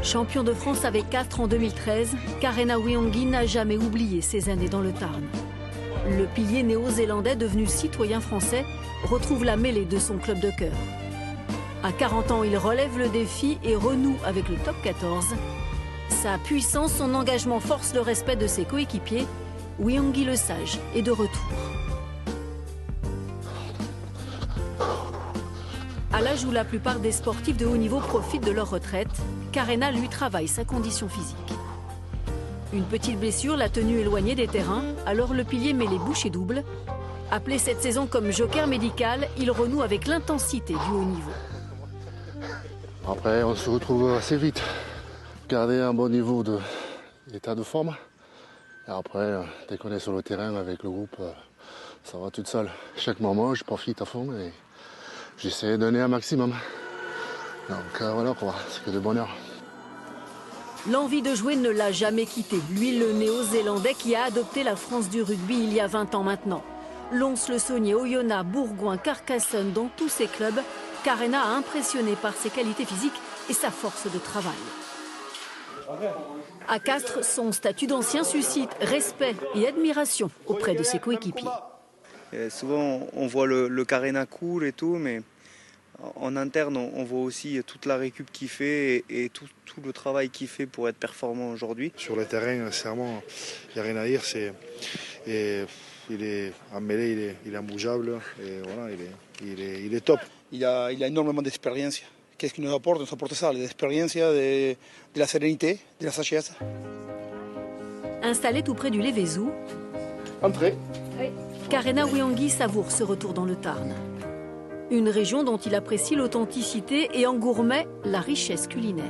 Champion de France avec Castres en 2013, Karena Wiangi n'a jamais oublié ses années dans le Tarn. Le pilier néo-zélandais devenu citoyen français retrouve la mêlée de son club de cœur. À 40 ans, il relève le défi et renoue avec le top 14. Sa puissance, son engagement force le respect de ses coéquipiers. Wiangi le Sage est de retour. À l'âge où la plupart des sportifs de haut niveau profitent de leur retraite, Karena lui travaille sa condition physique. Une petite blessure l'a tenu éloigné des terrains, alors le pilier met les bouchées doubles. Appelé cette saison comme joker médical, il renoue avec l'intensité du haut niveau. Après, on se retrouve assez vite. Garder un bon niveau d'état de forme. Et après, dès qu'on est sur le terrain avec le groupe, ça va tout seul. Chaque moment, je profite à fond et j'essaie de donner un maximum. Donc voilà quoi, c'est que de bonheur. L'envie de jouer ne l'a jamais quitté. Lui, le néo-zélandais qui a adopté la France du rugby il y a 20 ans maintenant. Lons-le-Saunier, Oyonnax, Bourgoin, Carcassonne, dans tous ces clubs, Karena a impressionné par ses qualités physiques et sa force de travail. À Castres, son statut d'ancien suscite respect et admiration auprès de ses coéquipiers. Souvent, on voit le Karena cool et tout, mais en interne, on voit aussi toute la récup qu'il fait et tout le travail qu'il fait pour être performant aujourd'hui. Sur le terrain, sincèrement, il n'y a rien à dire. Il est en mêlée, il est imbougeable et voilà, il est top. Il a énormément d'expérience. Qu'est-ce qu'il nous apporte? Il nous apporte ça, l'expérience, de la sérénité, de la sagesse. Installé tout près du Lévézou, Entrez. Karena Wiangi savoure ce retour dans le Tarn. Une région dont il apprécie l'authenticité et en gourmet la richesse culinaire.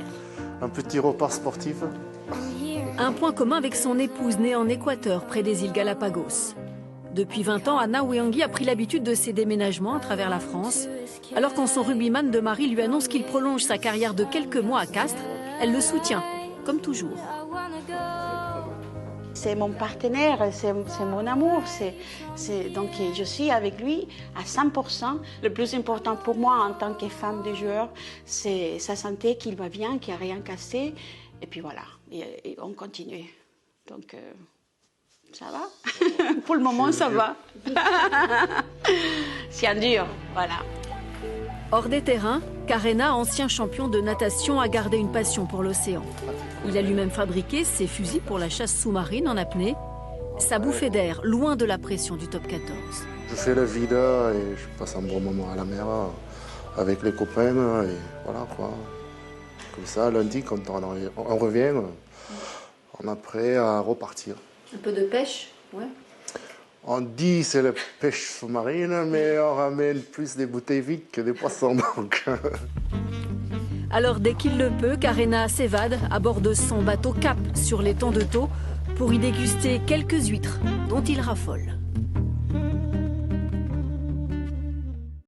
Un petit repas sportif. Un point commun avec son épouse née en Équateur, près des îles Galapagos. Depuis 20 ans, Anna Wiangi a pris l'habitude de ses déménagements à travers la France. Alors quand son rugbyman de mari lui annonce qu'il prolonge sa carrière de quelques mois à Castres, elle le soutient, comme toujours. C'est mon partenaire, c'est mon amour. Donc je suis avec lui à 100%. Le plus important pour moi en tant que femme de joueur, c'est sa santé, qu'il va bien, qu'il n'y a rien cassé. Et puis voilà, et on continue. Donc ça va. Pour le moment, ça va. C'est dur, voilà. Hors des terrains, Karena, ancien champion de natation, a gardé une passion pour l'océan. Il a lui-même fabriqué ses fusils pour la chasse sous-marine en apnée. Sa bouffée d'air, loin de la pression du top 14. Je fais le vide et je passe un bon moment à la mer avec les copains et voilà quoi. Comme ça, lundi, quand on revient, on est prêt à repartir. Un peu de pêche, ouais. On dit c'est la pêche sous-marine, mais on ramène plus des bouteilles vides que des poissons. Donc. Alors dès qu'il le peut, Karena s'évade à bord de son bateau Cap sur l'étang de Thau pour y déguster quelques huîtres dont il raffole.